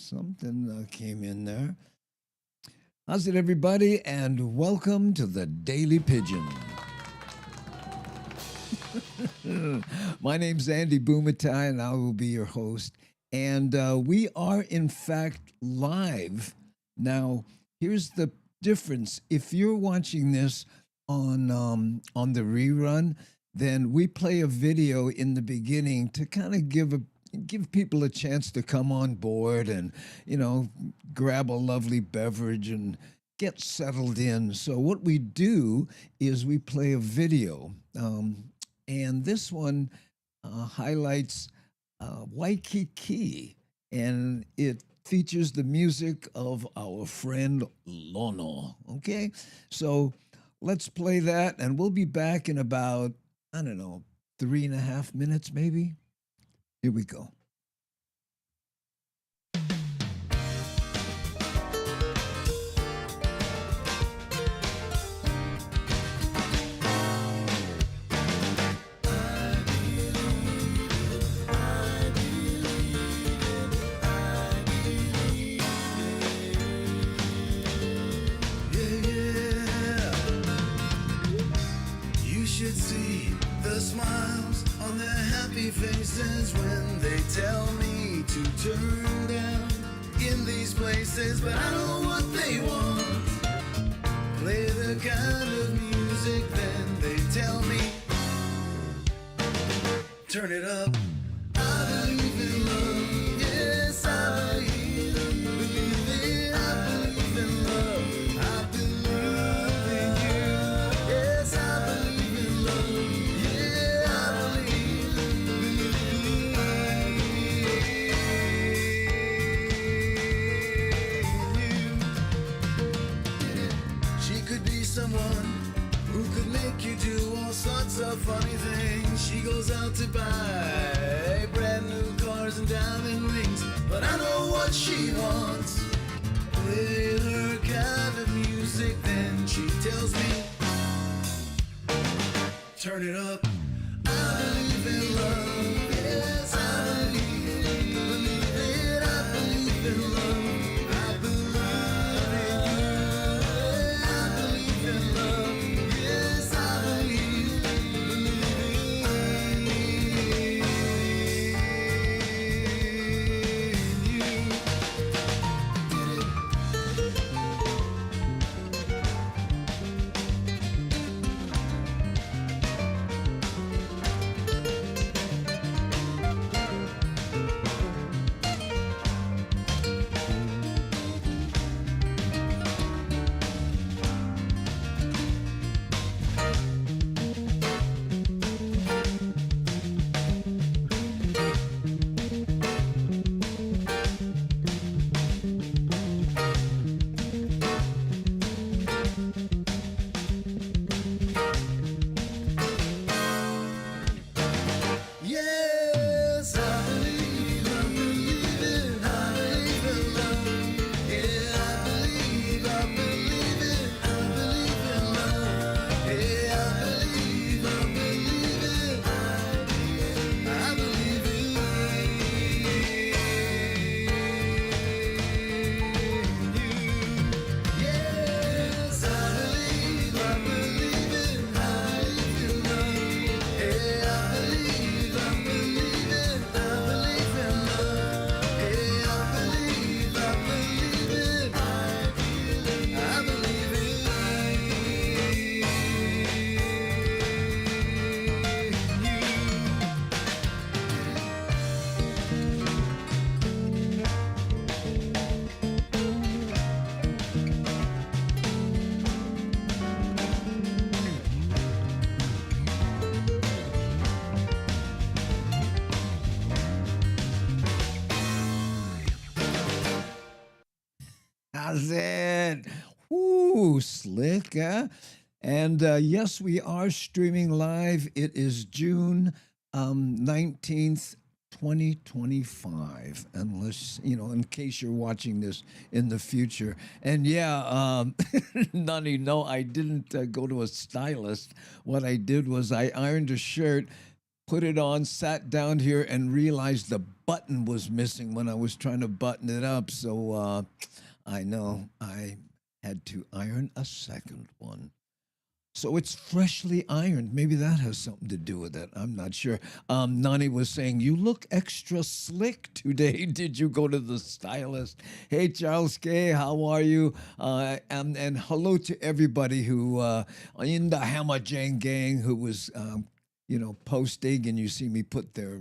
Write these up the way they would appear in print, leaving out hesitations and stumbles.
Something came in there. How's it, everybody? And welcome to the Daily Pigeon. My name's Andy Bumatai, and I will be your host. And we are, in fact, live. Now, here's the difference. If you're watching this on the rerun, then we play a video in the beginning to kind of give people a chance to come on board and grab a lovely beverage and get settled in. So what we do is we play a video, and this one highlights Waikiki, and it features the music of our friend Lono. Okay, so let's play that, and we'll be back in about, I don't know, 3.5 minutes maybe. Here we go. Should see the smiles on their happy faces when they tell me to turn down in these places, but I know what they want. Play the kind of music, then they tell me turn it up. I believe in love, yes I believe it. I believe in love, I believe in you, yes I believe. Someone who could make you do all sorts of funny things. She goes out to buy brand new cars and diamond rings, but I know what she wants. Play her kind of music, then she tells me turn it up. I believe in love, yes I believe it. I believe in love. How's it? Ooh, slick, huh? And yes, we are streaming live. It is June 19th, 2025, unless, in case you're watching this in the future. And yeah, Nani, no, I didn't go to a stylist. What I did was I ironed a shirt put it on, sat down here, and realized the button was missing when I was trying to button it up. So I know I had to iron a second one. So it's freshly ironed. Maybe that has something to do with it. I'm not sure. Nani was saying, "You look extra slick today. Did you go to the stylist?" Hey, Charles K., how are you? And hello to everybody who in the Hammer Jane gang who was, posting, and you see me put their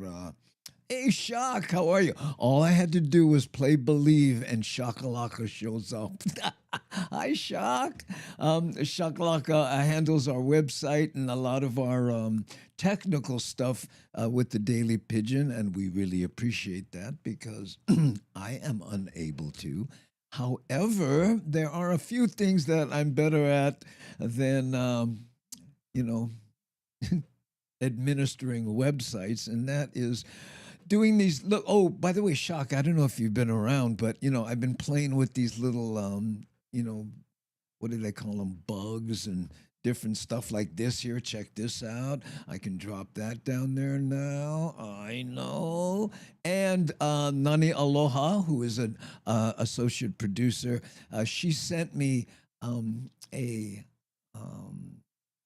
hey, Shock, how are you? All I had to do was play Believe, and Shakalaka shows up. Hi, Shock. Shakalaka handles our website and a lot of our technical stuff with the Daily Pigeon, and we really appreciate that because I am unable to. However, there are a few things that I'm better at than, you know, administering websites, and that is doing these look. Oh, by the way, Shock, I don't know if you've been around, but I've been playing with these little you know what do they call them, bugs and different stuff like this here. Check this out. I can drop that down there now. I know. And Nani Aloha, who is an associate producer, she sent me a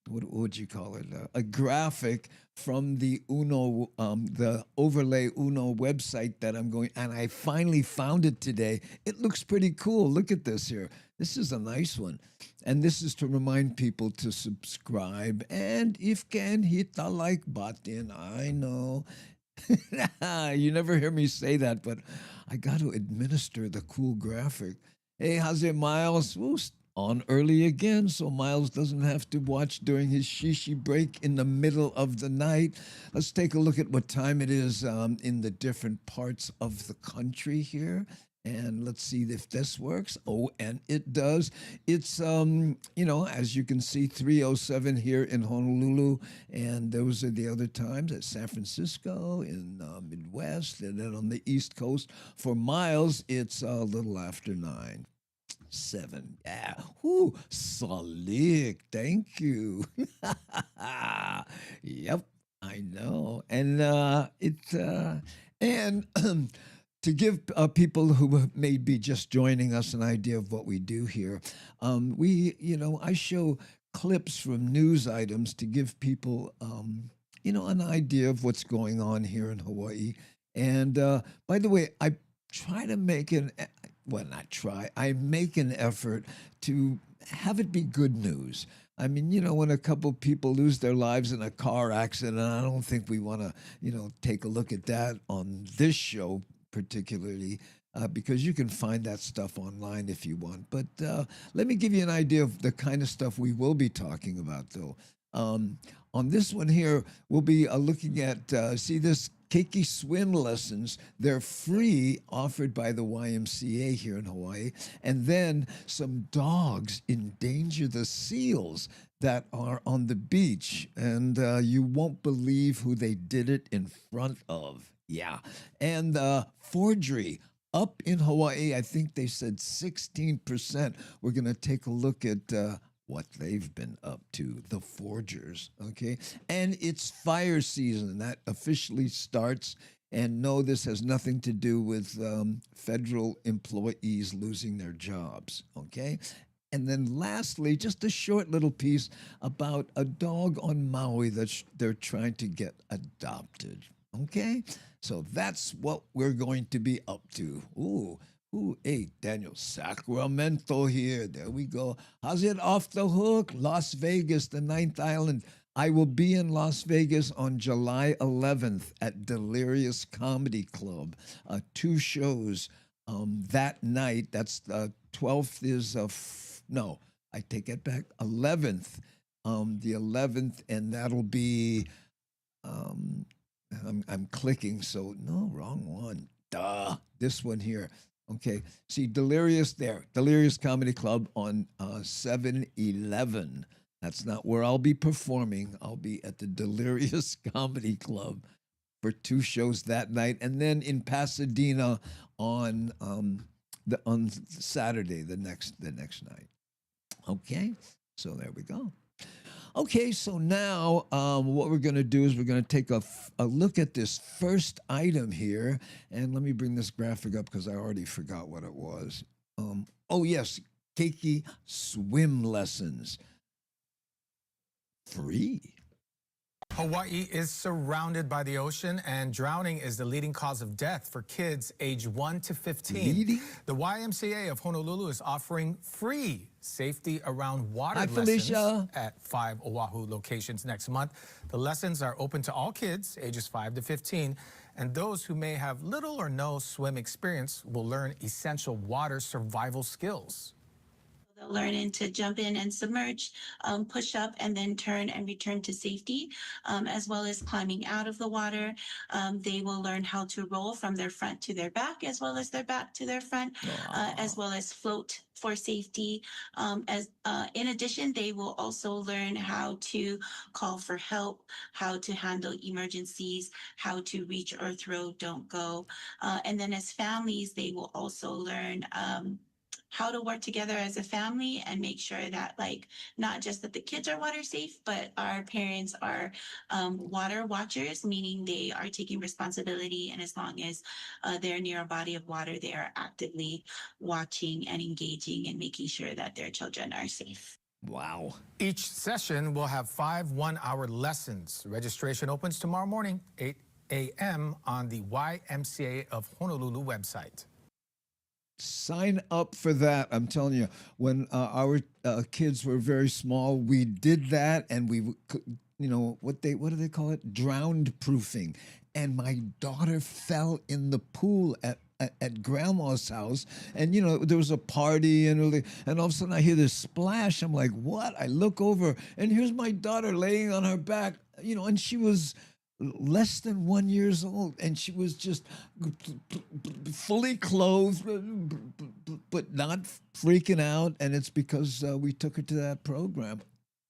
what would you call it? A graphic from the the Overlay Uno website that I'm going, and I finally found it today. It looks pretty cool. Look at this here. This is a nice one, and this is to remind people to subscribe, and if can hit the like button. I know. You never hear me say that, but I got to administer the cool graphic. Hey, how's it, Miles? Ooh, on early again, so Miles doesn't have to watch during his shishi break in the middle of the night. Let's take a look at what time it is in the different parts of the country here. And let's see if this works. Oh, and it does. It's, as you can see, 3:07 here in Honolulu. And those are the other times at San Francisco, in Midwest, and then on the East Coast. For Miles, it's a little after 9. 7. Yeah. Whoo, slick. Thank you. Yep, I know. And and to give people who may be just joining us an idea of what we do here, I show clips from news items to give people, an idea of what's going on here in Hawaii. And by the way, I try to make well, not try, I make an effort to have it be good news. I mean, when a couple people lose their lives in a car accident, I don't think we want to, take a look at that on this show particularly, because you can find that stuff online if you want. But let me give you an idea of the kind of stuff we will be talking about, though. On this one here, we'll be looking at, see this Keiki swim lessons. They're free, offered by the YMCA here in Hawaii. And then some dogs endanger the seals that are on the beach. And you won't believe who they did it in front of. Yeah. And forgery. Up in Hawaii, I think they said 16%. We're going to take a look at what they've been up to, the forgers, okay? And it's fire season. That officially starts. And no, this has nothing to do with federal employees losing their jobs, okay? And then lastly, just a short little piece about a dog on Maui that they're trying to get adopted, okay? So that's what we're going to be up to. Ooh, hey, Daniel, Sacramento here. There we go. How's it off the hook? Las Vegas, the Ninth Island. I will be in Las Vegas on July 11th at Delirious Comedy Club. 2 shows that night. That's the 12th is, no, I take it back, 11th. The 11th, and that'll be, I'm clicking, so no, wrong one. Duh, this one here. Okay, see Delirious there, Delirious Comedy Club on 7/11. That's not where I'll be performing. I'll be at the Delirious Comedy Club for 2 shows that night, and then in Pasadena on on Saturday, the next night. Okay, so there we go. Okay, so now what we're going to do is we're going to take a look at this first item here. And let me bring this graphic up because I already forgot what it was. Oh, yes, Keiki swim lessons. Free. Hawaii is surrounded by the ocean, and drowning is the leading cause of death for kids age 1 to 15. Leading? The YMCA of Honolulu is offering free safety around water Hi, lessons Felicia. at 5 Oahu locations next month. The lessons are open to all kids ages 5 to 15, and those who may have little or no swim experience will learn essential water survival skills. They'll learn to jump in and submerge, push up, and then turn and return to safety, as well as climbing out of the water. They will learn how to roll from their front to their back, as well as their back to their front, as well as float for safety. In addition, they will also learn how to call for help, how to handle emergencies, how to reach or throw, don't go. And then as families, they will also learn how to work together as a family and make sure that, like, not just that the kids are water safe, but our parents are water watchers, meaning they are taking responsibility, and as long as they're near a body of water, they are actively watching and engaging and making sure that their children are safe. Wow. Each session will have 5 one-hour lessons. Registration opens tomorrow morning, 8 a.m. on the YMCA of Honolulu website. Sign up for that. I'm telling you, when our kids were very small, we did that, and what do they call it? Drowned proofing. And my daughter fell in the pool at grandma's house, and there was a party, and all of a sudden I hear this splash. I'm like, what? I look over, and here's my daughter laying on her back, and she was less than 1 year old, and she was just fully clothed, but not freaking out. And it's because we took her to that program.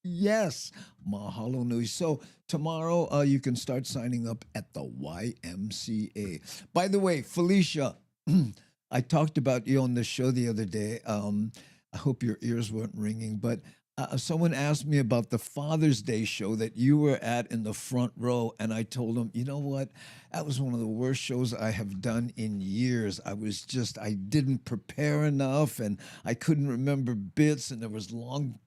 Yes, mahalo nui. So tomorrow you can start signing up at the YMCA. By the way, Felicia, I talked about you on the show the other day. I hope your ears weren't ringing, but someone asked me about the Father's Day show that you were at in the front row, and I told them, you know what? That was one of the worst shows I have done in years. I didn't prepare enough, and I couldn't remember bits, and there was long,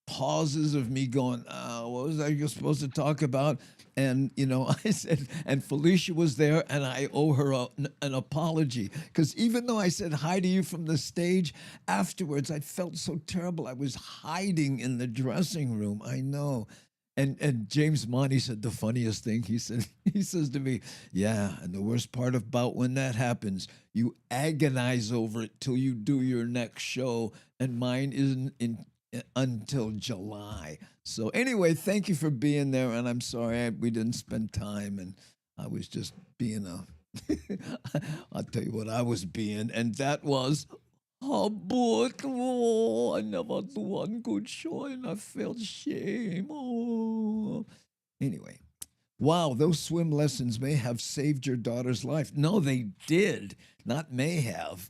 pauses of me going, what was I supposed to talk about? And, I said, and Felicia was there, and I owe her an apology. Because even though I said hi to you from the stage, afterwards I felt so terrible. I was hiding in the dressing room. I know. And James Monty said the funniest thing. He says to me, yeah, and the worst part about when that happens, you agonize over it till you do your next show, and mine isn't until July. So anyway, thank you for being there, and I'm sorry we didn't spend time, and I was just being I'll tell you what I was being, and that was but I never do one good show, and I felt shame. Anyway, wow, those swim lessons may have saved your daughter's life. No, they did. Not may have.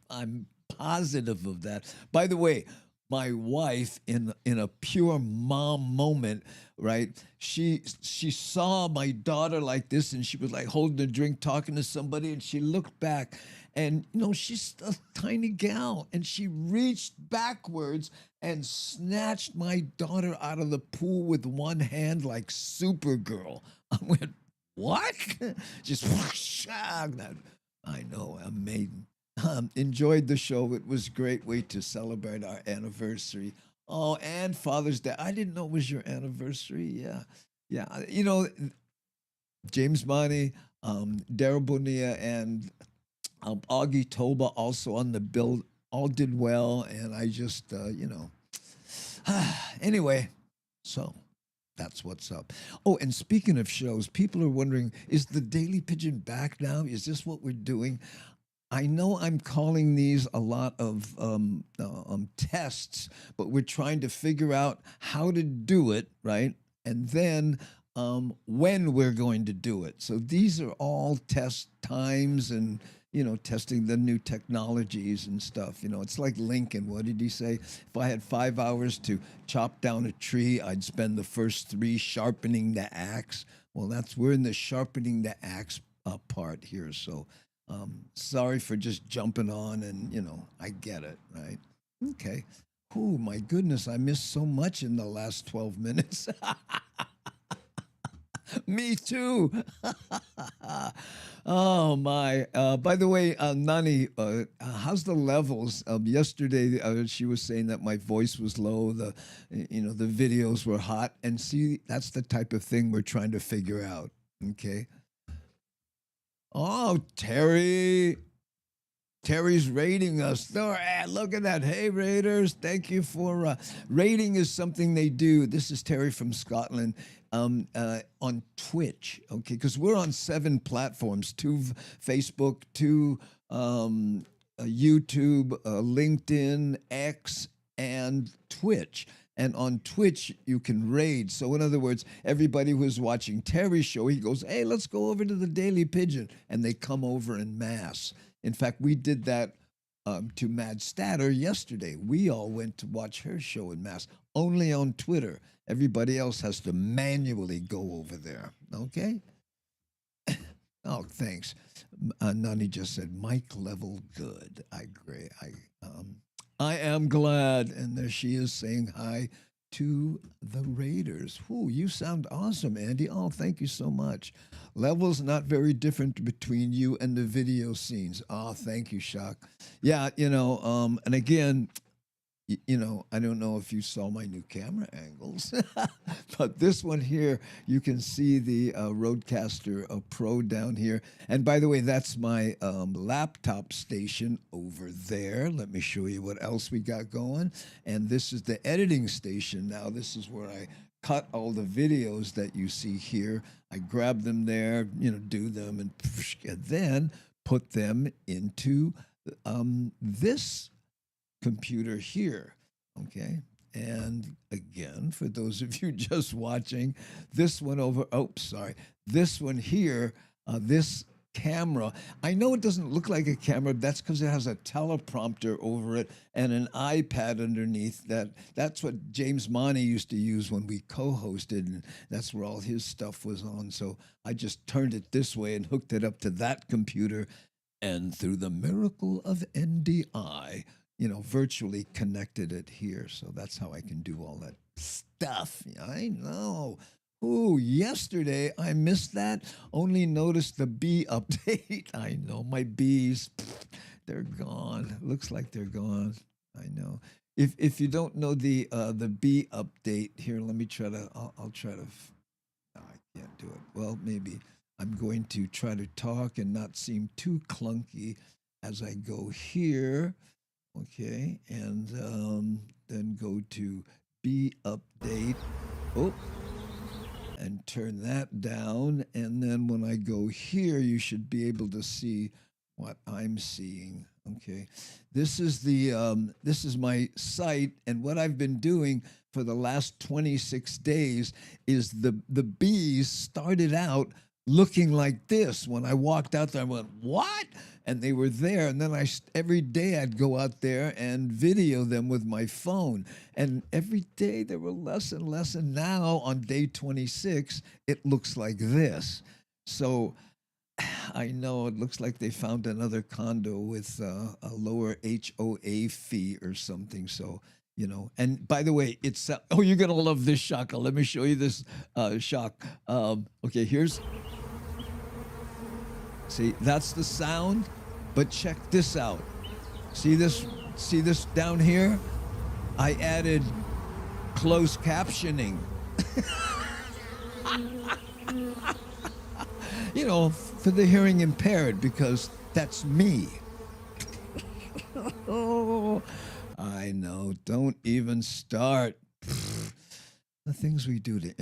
I'm positive of that. By the way, my wife, in a pure mom moment, right? She saw my daughter like this, and she was like holding a drink, talking to somebody, and she looked back, and she's a tiny gal, and she reached backwards and snatched my daughter out of the pool with one hand like Supergirl. I went, what? Just whoosh, I know, amazing. Enjoyed the show. It was a great way to celebrate our anniversary. Oh, and Father's Day. I didn't know it was your anniversary. Yeah. Yeah. James Monty, Daryl Bonilla, and Augie Toba also on the bill. All did well. And I just, anyway, so that's what's up. Oh, and speaking of shows, people are wondering, is the Daily Pigeon back now? Is this what we're doing? I know I'm calling these a lot of tests, but we're trying to figure out how to do it, right? And then when we're going to do it. So these are all test times, and testing the new technologies and stuff. It's like Lincoln. What did he say? If I had 5 hours to chop down a tree, I'd spend the first three sharpening the axe. Well, we're in the sharpening the axe part here. So sorry for just jumping on, and I get it, right? Okay. Oh my goodness, I missed so much in the last 12 minutes. Me too. Oh my! By the way, Nani, how's the levels? Yesterday, she was saying that my voice was low. The videos were hot, and see, that's the type of thing we're trying to figure out. Okay. Oh, Terry's rating us. Look at that. Hey, Raiders. Thank you for rating is something they do. This is Terry from Scotland on Twitch. Okay, because we're on 7 platforms, 2 Facebook, 2 YouTube, LinkedIn, X, and Twitch. And on Twitch, you can raid. So, in other words, everybody who's watching Terry's show, he goes, hey, let's go over to the Daily Pigeon. And they come over in mass. In fact, we did that to Mad Statter yesterday. We all went to watch her show in mass, only on Twitter. Everybody else has to manually go over there. Okay? Oh, thanks. Nani just said, mic level good. I agree. I am glad. And there she is saying hi to the Raiders. Whew, you sound awesome, Andy. Oh, thank you so much. Levels not very different between you and the video scenes. Oh, thank you, Shock. Yeah, and again, I don't know if you saw my new camera angles, but this one here, you can see the Rodecaster Pro down here. And by the way, that's my laptop station over there. Let me show you what else we got going. And this is the editing station. Now, this is where I cut all the videos that you see here. I grab them there, do them, and then put them into this computer here. Okay. And again, for those of you just watching, this one this one here, this camera, I know it doesn't look like a camera. That's because it has a teleprompter over it and an iPad underneath. That's what James Money used to use when we co-hosted, and that's where all his stuff was on. So I just turned it this way and hooked it up to that computer, and through the miracle of NDI, virtually connected it here. So that's how I can do all that stuff. I know. Ooh, yesterday I missed that. Only noticed the bee update. I know my bees, they're gone. Looks like they're gone. I know. If you don't know the bee update, here, let me try to. I'll try to. No, I can't do it. Well, maybe I'm going to try to talk and not seem too clunky as I go here. Okay, and then go to B update. Oh, and turn that down. And then when I go here, you should be able to see what I'm seeing. Okay, this is my site, and what I've been doing for the last 26 days is the bees started out looking like this. When I walked out there, I went, what? And they were there. And then every day I'd go out there and video them with my phone. And every day there were less and less. And now on day 26, it looks like this. So I know it looks like they found another condo with a lower HOA fee or something. So, and by the way, it's, oh, you're going to love this, Shaka. Let me show you this, Shock. Okay, see, that's the sound, but check this out. See this down here? I added closed captioning. For the hearing impaired, because that's me. Oh, I know. Don't even start. The things we do to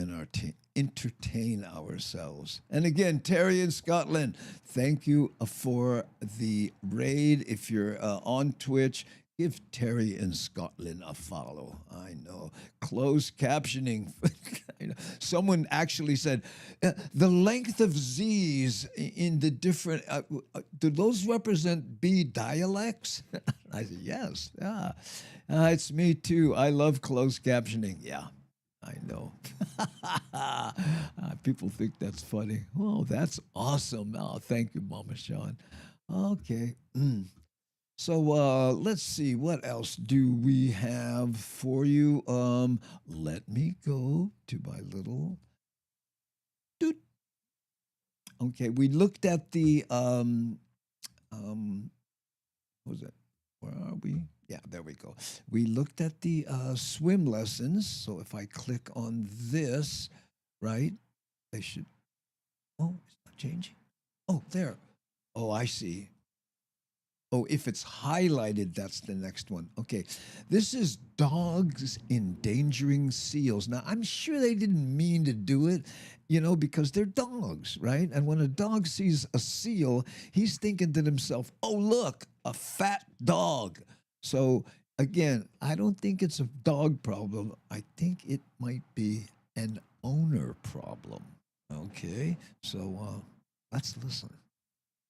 entertain ourselves. And again, Terry in Scotland, thank you for the raid. If you're on Twitch, Give Terry in Scotland a follow. I know. Closed captioning. I know. Someone actually said the length of Z's in the different, do those represent B dialects? I said, yes. Yeah. It's me too. I love closed captioning. Yeah. I know. People think that's funny. Oh, that's awesome. Oh, thank you, Mama Sean. Okay. So let's see, what else do we have for you? Let me go to my little. Doot. Okay, we looked at the what was it? Where are we? Yeah, there we go. We looked at the swim lessons. So if I click on this, right, they should. Oh, it's not changing. Oh, there. Oh, I see. Oh, if it's highlighted, that's the next one. Okay. This is dogs endangering seals. Now, I'm sure they didn't mean to do it, because they're dogs, right? And when a dog sees a seal, he's thinking to himself, oh, look, a fat dog. So, again, I don't think it's a dog problem. I think it might be an owner problem. Okay. So, let's listen.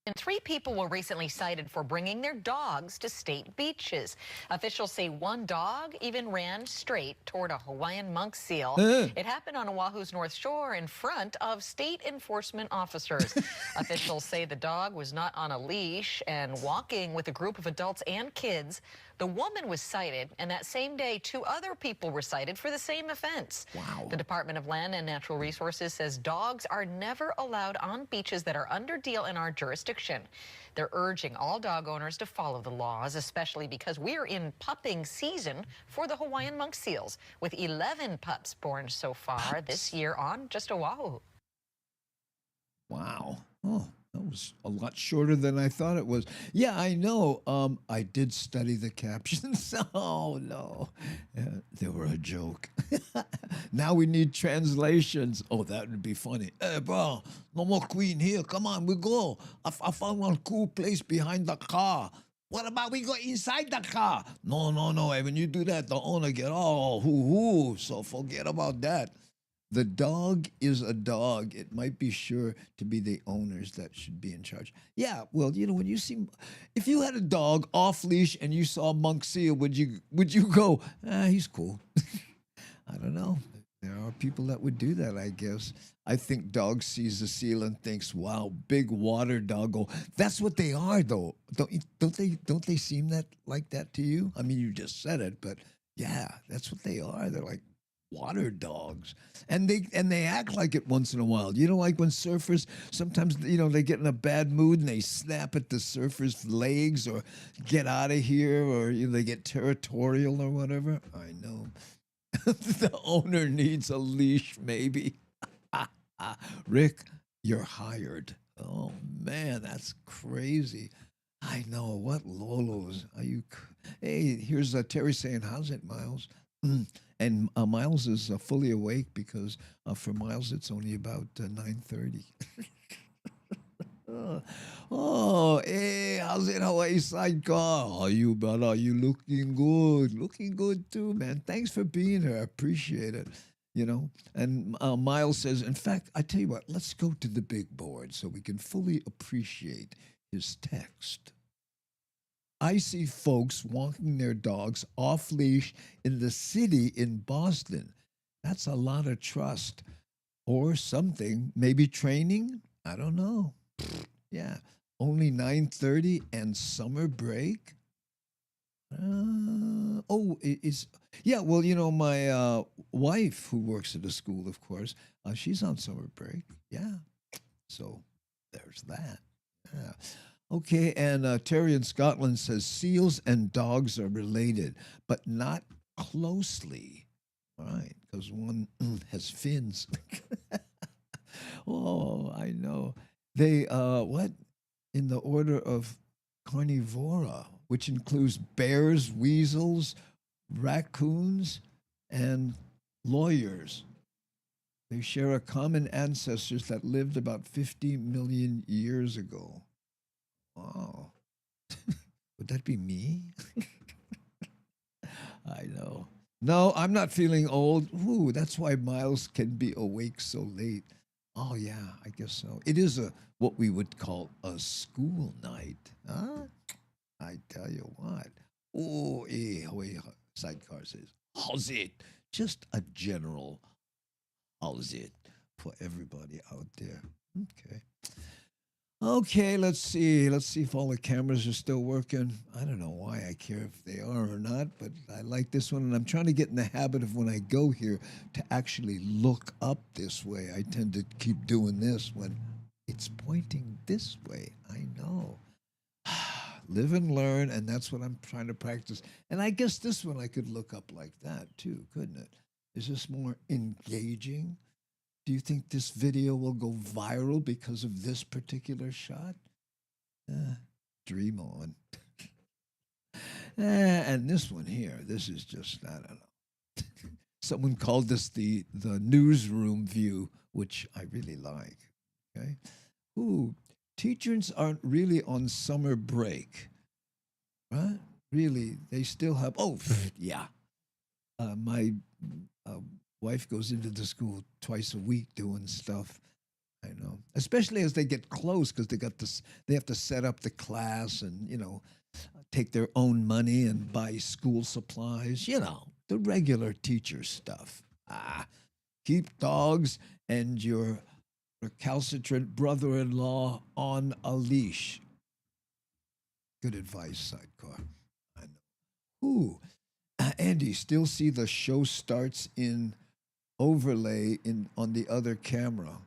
And 3 people were recently cited for bringing their dogs to state beaches. Officials say one dog even ran straight toward a Hawaiian monk seal. It happened on Oahu's North Shore in front of state enforcement officers. Officials say the dog was not on a leash and walking with a group of adults and kids. The woman was cited, and that same day, 2 other people were cited for the same offense. Wow. The Department of Land and Natural Resources says dogs are never allowed on beaches that are under deal in our jurisdiction. They're urging all dog owners to follow the laws, especially because we're in pupping season for the Hawaiian monk seals, with 11 pups born so far this year on just Oahu. Wow. Oh, that was a lot shorter than I thought it was. Yeah, I know. I did study the captions. Oh, no. They were a joke. Now we need translations. Oh, that would be funny. Hey, bro, no more queen here. Come on, we go. I found one cool place behind the car. What about we go inside the car? No, no, no. Hey, when you do that, the owner get all hoo-hoo. So forget about that. The dog is a dog. It might be sure to be the owners that should be in charge. Yeah, well, when you see, if you had a dog off leash and you saw a monk seal, would you go, he's cool? I don't know. There are people that would do that, I guess. I think dog sees a seal and thinks, "Wow, big water doggo." That's what they are, though. Don't they seem like that to you? I mean, you just said it, but yeah, that's what they are. They're like water dogs, and they act like it once in a while. Like when surfers sometimes they get in a bad mood and they snap at the surfer's legs or get out of here, or they get territorial or whatever. I know. The owner needs a leash, maybe. Rick, you're hired. Oh man, that's crazy. I know. What Lolos are you? Hey, here's Terry saying, "How's it, Miles?" And Miles is fully awake because for Miles it's only about 9:30. Oh, hey, how's it, Hawaii sidecar? Are you better? You looking good? Looking good too, man. Thanks for being here. I appreciate it. And Miles says, in fact, I tell you what, let's go to the big board so we can fully appreciate his text. I see folks walking their dogs off leash in the city in Boston. That's a lot of trust or something. Maybe training? I don't know. Yeah. Only 9:30 and summer break? It's yeah. Well, my wife, who works at a school, of course, she's on summer break. Yeah. So there's that. Yeah. Okay, and Terry in Scotland says seals and dogs are related, but not closely. All right, because one has fins. Oh, I know. They what in the order of carnivora, which includes bears, weasels, raccoons, and lawyers. They share a common ancestors that lived about 50 million years ago. Wow. Would that be me? I know. No, I'm not feeling old. Ooh, that's why Miles can be awake so late. Oh yeah, I guess so. It is a what we would call a school night. Huh? I tell you what. Oh, sidecar says, how's it? Just a general how's it for everybody out there. Okay. Okay, let's see. Let's see if all the cameras are still working. I don't know why I care if they are or not, but I like this one. And I'm trying to get in the habit of when I go here to actually look up this way. I tend to keep doing this when it's pointing this way. I know. Live and learn, and that's what I'm trying to practice. And I guess this one I could look up like that too, couldn't it? Is this more engaging? Do you think this video will go viral because of this particular shot? Dream on. And this one here, this is just, I don't know. Someone called this the newsroom view, which I really like. Okay. Ooh, teachers aren't really on summer break. Right? Really, they still have, oh, yeah. My wife goes into the school twice a week doing stuff. I know, especially as they get close because they got this. They have to set up the class and take their own money and buy school supplies. The regular teacher stuff. Keep dogs and your recalcitrant brother-in-law on a leash. Good advice, sidecar. I know. Ooh, Andy, still see the show starts in overlay on the other camera.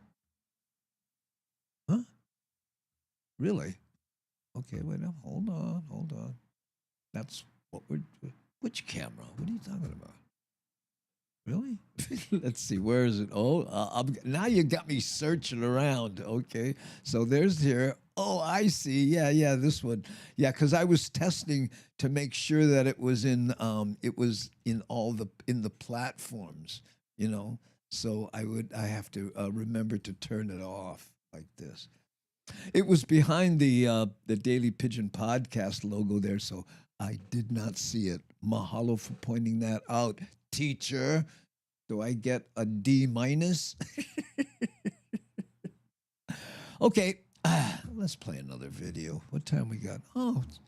Huh? Really? Okay, wait, no, hold on. That's what which camera? What are you talking about? Really? Let's see, where is it? Oh, now you got me searching around. Okay, so there's here. Oh, I see. Yeah, this one. Yeah, because I was testing to make sure that it was in all the platforms. So I have to remember to turn it off like this. It was behind the Daily Pidgin podcast logo there, so I did not see it. Mahalo for pointing that out, teacher. Do I get a D minus? Okay, let's play another video. What time we got? Oh, it's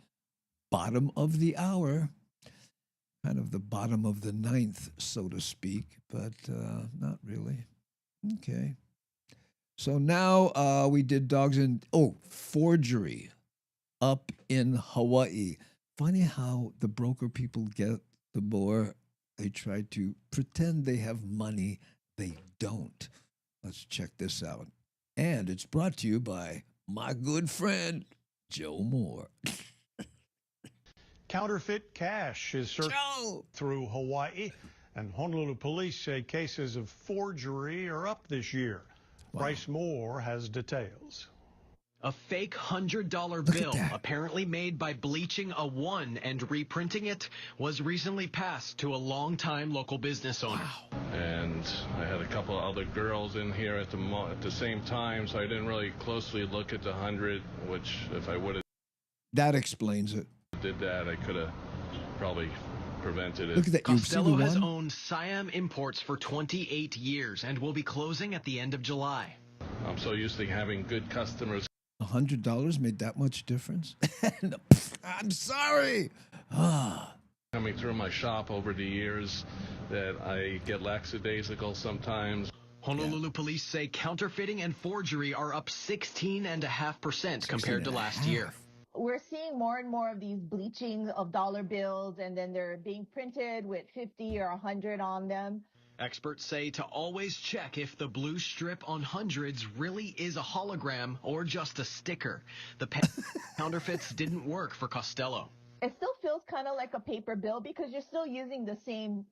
bottom of the hour. Kind of the bottom of the ninth, so to speak, but not really. Okay. So now we did dogs and, forgery up in Hawaii. Funny how the broker people get the more they try to pretend they have money. They don't. Let's check this out. And it's brought to you by my good friend, Joe Moore. Counterfeit cash is searched through Hawaii, and Honolulu police say cases of forgery are up this year. Wow. Bryce Moore has details. A fake $100 bill, apparently made by bleaching a 1 and reprinting it, was recently passed to a longtime local business owner. Wow. And I had a couple of other girls in here at the same time, so I didn't really closely look at the 100, which if I would have... That explains it. Did that, I could have probably prevented it. Look at that. Costello has owned Siam Imports for 28 years and will be closing at the end of July. I'm so used to having good customers. $100 made that much difference? No, I'm sorry. Coming through my shop over the years that I get lackadaisical sometimes. Honolulu police say counterfeiting and forgery are up 16.5% compared to last year. We're seeing more and more of these bleaching of dollar bills, and then they're being printed with 50 or 100 on them. Experts say to always check if the blue strip on hundreds really is a hologram or just a sticker. The counterfeits didn't work for Costello. It still feels kind of like a paper bill because you're still using the same,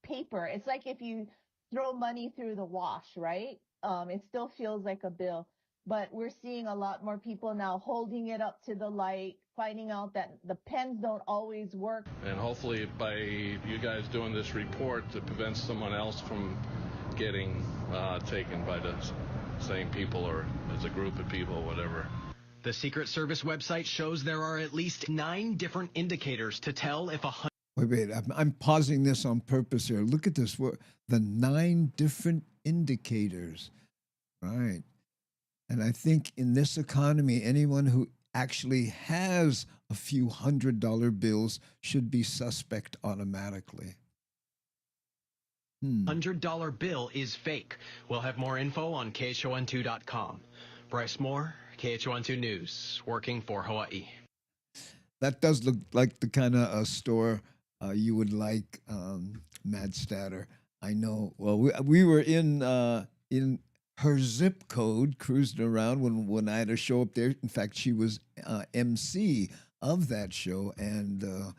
paper. It's like if you throw money through the wash, right? It still feels like a bill. But we're seeing a lot more people now holding it up to the light, finding out that the pens don't always work. And hopefully by you guys doing this report, it prevents someone else from getting taken by the same people or as a group of people, whatever. The Secret Service website shows there are at least 9 different indicators to tell if a Wait. I'm pausing this on purpose here. Look at this. The 9 different indicators. Right. And I think in this economy, anyone who actually has a few $100 bills should be suspect automatically. $100 bill is fake. We'll have more info on KHON2.com. Bryce Moore, KHON2 News, working for Hawaii. That does look like the kind of store you would like, Mad Statter. I know. Well, we were in her zip code cruising around when I had a show up there. In fact, she was MC of that show, and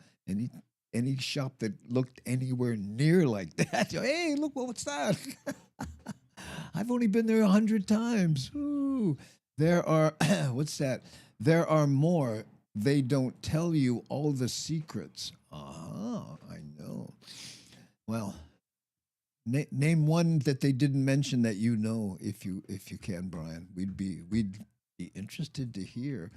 any shop that looked anywhere near like that, hey, look, what's that? I've only been there 100 times. Ooh. There are what's that? There are more. They don't tell you all the secrets. I know. Well, name one that they didn't mention that you know, if you can, Brian. We'd be interested to hear.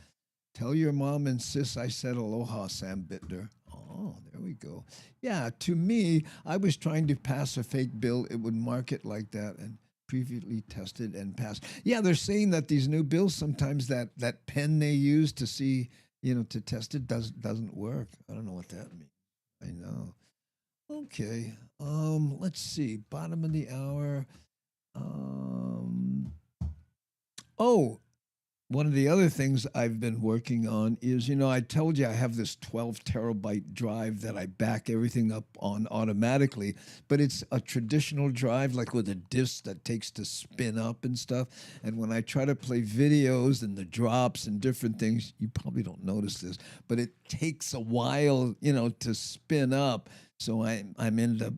Tell your mom and sis I said aloha, Sam Bittner. Oh, there we go. Yeah, to me, I was trying to pass a fake bill. It would mark it like that and previously tested and passed. Yeah, they're saying that these new bills, sometimes that pen they use to see, to test it doesn't work. I don't know what that means. I know. Okay. Let's see. Bottom of the hour. Oh, one of the other things I've been working on is, I told you I have this 12 terabyte drive that I back everything up on automatically, but it's a traditional drive, like with a disk that takes to spin up and stuff. And when I try to play videos and the drops and different things, you probably don't notice this, but it takes a while, to spin up. So I'm end up,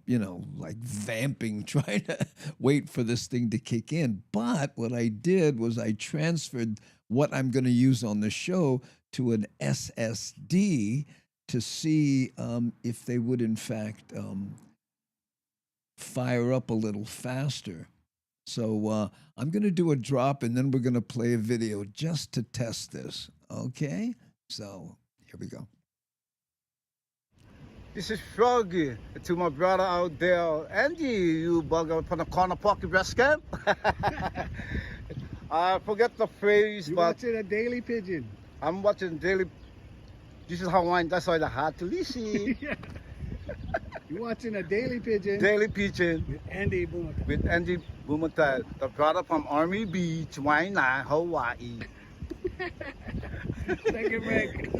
like vamping, trying to wait for this thing to kick in. But what I did was I transferred what I'm going to use on the show to an SSD to see if they would, in fact, fire up a little faster. So I'm going to do a drop, and then we're going to play a video just to test this. Okay? So here we go. This is Froggy to my brother out there, Andy, you bugger from the corner pocket breast camp. I forget the phrase, You're but watching a Daily Pidgin. I'm watching Daily. This is Hawaiian, that's why I had to listen. Yeah. You're watching a Daily Pidgin. Daily Pidgin. With Andy Bumatai. With Andy Bumatai, the brother from Army Beach, Waina, Hawaii. Take a break.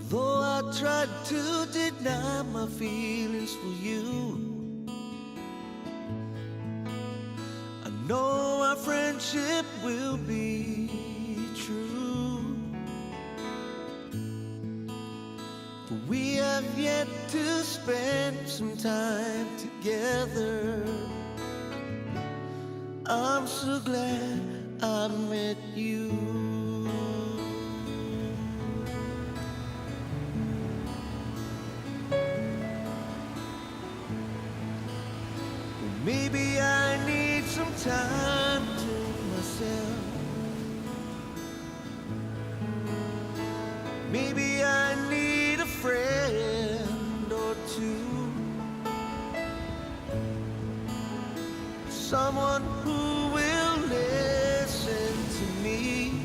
Though I tried to deny my feelings for you, I know our friendship will be true. For we have yet to spend some time together. I'm so glad I met you. Maybe I need some time to myself. Maybe I need a friend or two. Someone who will listen to me.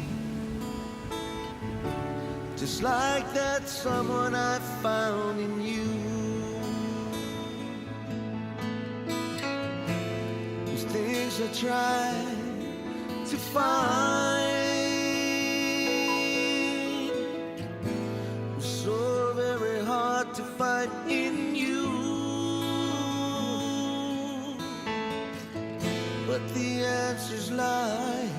Just like that someone I found in you. Things I try to find was so very hard to find in you. But the answers lie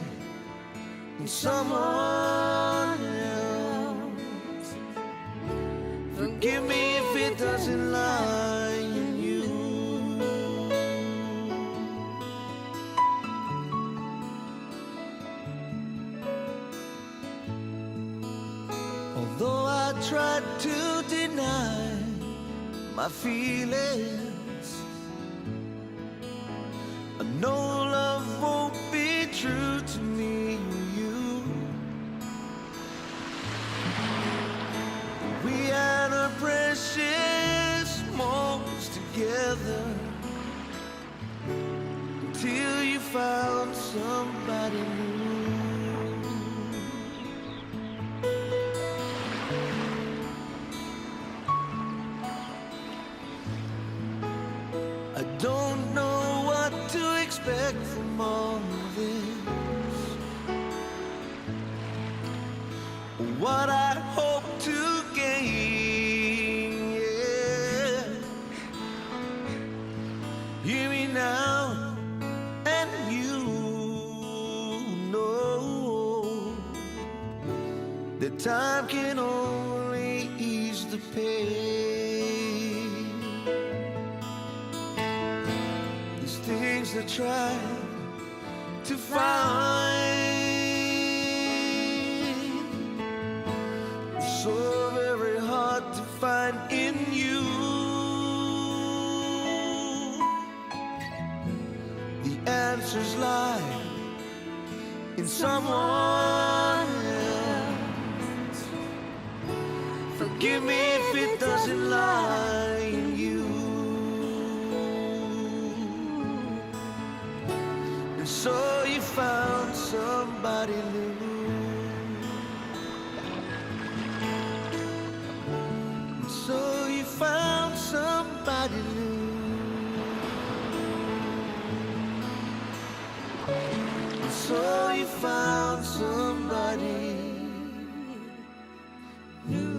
in someone else. Forgive me if it doesn't lie in you. Although I tried to deny my feelings, I know love won't be true to me or you. We had our precious moments together until you found somebody new. I don't know what to expect from all of this, what I hope to gain, yeah. Hear me now, and you know that time can only ease the pain. These things I try to find so very hard to find in you. The answers lie in someone else. Forgive me if it doesn't lie in you. And so you found somebody new. So you found somebody new. So you found somebody new.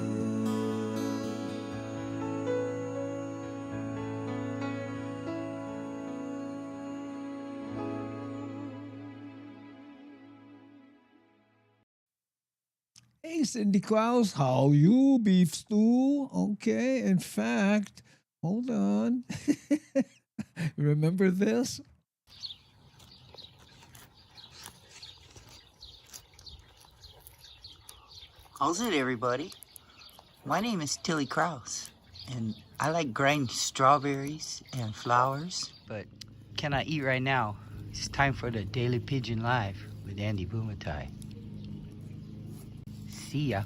Hey, Cindy Klaus, how you, beef stew? Okay, in fact, hold on. Remember this? How's it, everybody? My name is Tilly Kraus, and I like grinding strawberries and flowers, but cannot eat right now. It's time for the Daily Pigeon Live with Andy Bumatai. See ya.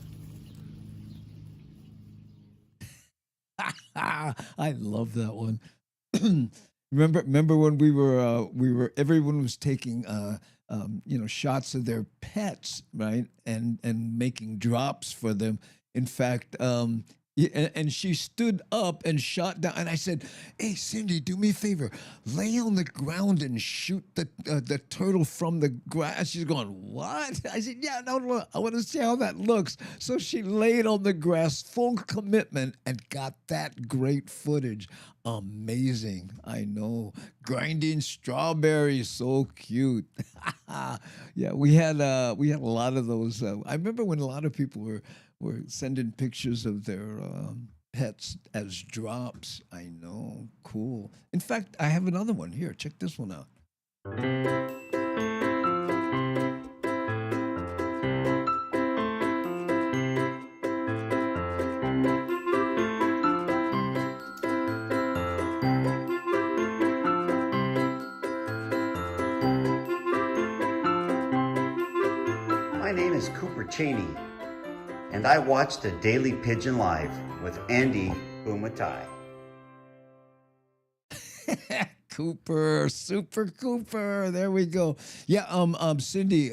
I love that one. remember when we were everyone was taking shots of their pets, right, and making drops for them. In fact, and she stood up and shot down, and I said, "Hey, Cindy, do me a favor, lay on the ground and shoot the turtle from the grass." She's going, "What?" I said, "Yeah, no, look, I want to see how that looks." So she laid on the grass, full commitment, and got that great footage. Amazing, I know. Grinding strawberries, so cute. Yeah, we had a lot of those. I remember when a lot of people were sending pictures of their pets as drops. I know, cool. In fact, I have another one here. Check this one out. My name is Cooper Cheney, and I watched the Daily Pigeon Live with Andy Bumatai. Cooper, Super Cooper. There we go. Yeah, Cindy,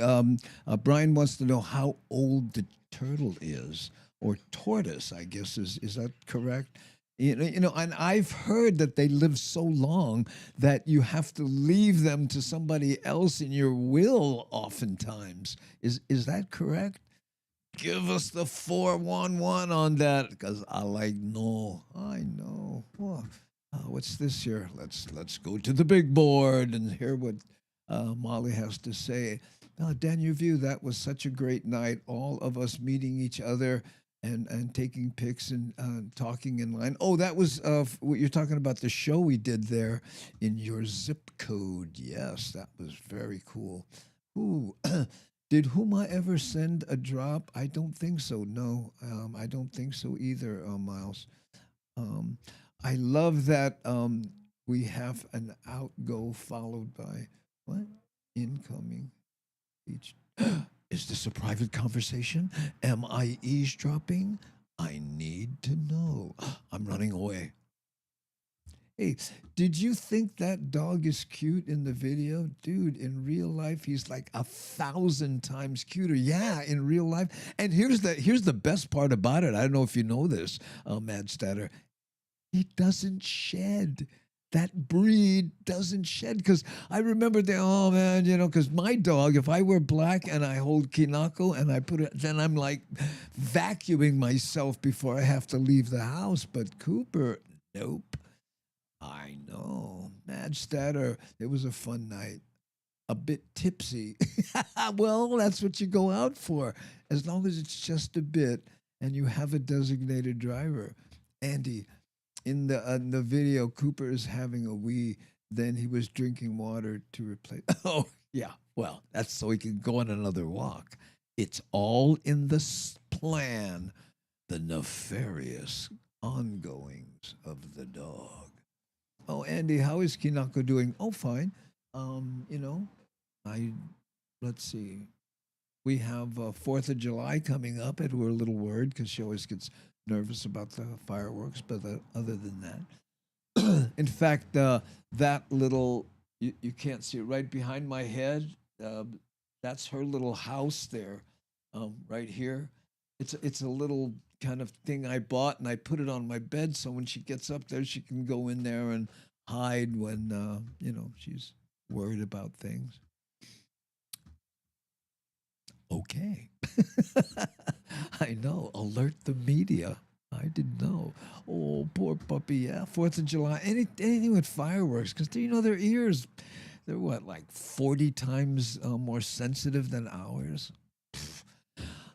Brian wants to know how old the turtle is, or tortoise, I guess is that correct? And I've heard that they live so long that you have to leave them to somebody else in your will oftentimes. Is that correct? Give us the 411 on that, because I know. What's this here? Let's go to the big board and hear what Molly has to say. Dan, your view, that was such a great night. All of us meeting each other and taking pics and talking in line. Oh, that was what you're talking about, the show we did there in your zip code. Yes, that was very cool. Ooh. Did Huma ever send a drop? I don't think so. No, I don't think so either, Miles. Um, I love that we have an outgo followed by what? Incoming. Each. Is this a private conversation? Am I eavesdropping? I need to know. I'm running away. Hey, did you think that dog is cute in the video? Dude, in real life, he's like 1,000 times cuter. Yeah, in real life. And here's the best part about it. I don't know if you know this, Mad Statter. He doesn't shed. That breed doesn't shed. Because I remember oh man, because my dog, if I wear black and I hold Kinako and I put it, then I'm like vacuuming myself before I have to leave the house. But Cooper, nope. I know. Mad Statter, it was a fun night. A bit tipsy. Well, that's what you go out for. As long as it's just a bit and you have a designated driver. Andy, in the video, Cooper is having a wee. Then he was drinking water to replace. Oh, yeah. Well, that's so he can go on another walk. It's all in the plan, the nefarious ongoings of the dog. Oh, Andy, how is Kinako doing? Oh, fine. You know, I let's see. We have 4th of July coming up, and we're a little worried because she always gets nervous about the fireworks. But other than that, in fact, that little you can't see it right behind my head. That's her little house there, right here. It's a little kind of thing I bought, and I put it on my bed so when she gets up there, she can go in there and hide when she's worried about things. Okay. I know. Alert the media. I didn't know. Oh, poor puppy. Yeah, 4th of July. Anything with fireworks, because their ears, they're what, like 40 times more sensitive than ours?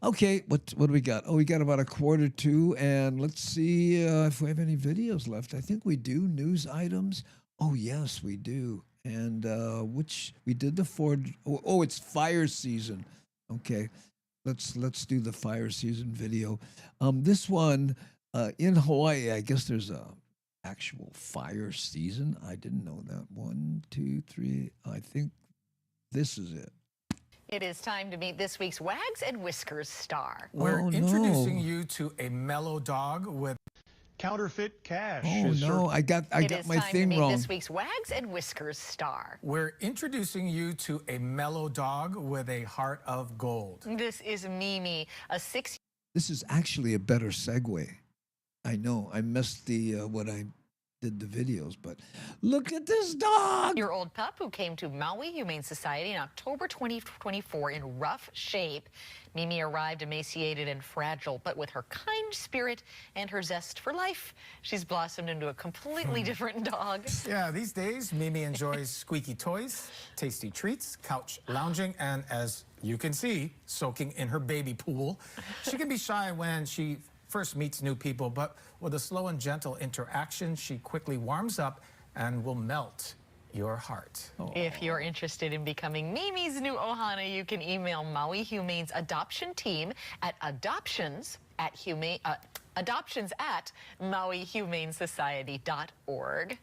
Okay, what do we got? Oh, we got about a quarter to, and let's see if we have any videos left. I think we do. News items. Oh, yes, we do. And which we did the Ford. Oh, it's fire season. Okay, let's do the fire season video. This one in Hawaii, I guess there's a actual fire season. I didn't know that. 1, 2, 3. I think this is it. It is time to meet this week's Wags and Whiskers star. We're introducing you to a mellow dog with counterfeit cash. Oh no, I got my thing wrong. It is time to meet this week's Wags and Whiskers star. We're introducing you to a mellow dog with a heart of gold. This is Mimi, a 6. This is actually a better segue. I know I missed the what I did the videos, but look at this dog. Your old pup who came to Maui Humane Society in October 2024 in rough shape. Mimi arrived emaciated and fragile, but with her kind spirit and her zest for life, she's blossomed into a completely different dog. Yeah, these days, Mimi enjoys squeaky toys, tasty treats, couch lounging, and as you can see, soaking in her baby pool. She can be shy when she first meets new people, but with a slow and gentle interaction, she quickly warms up and will melt your heart. If you're interested in becoming Mimi's new Ohana, you can email Maui Humane's adoption team at adoptions at mauihumanesociety.org.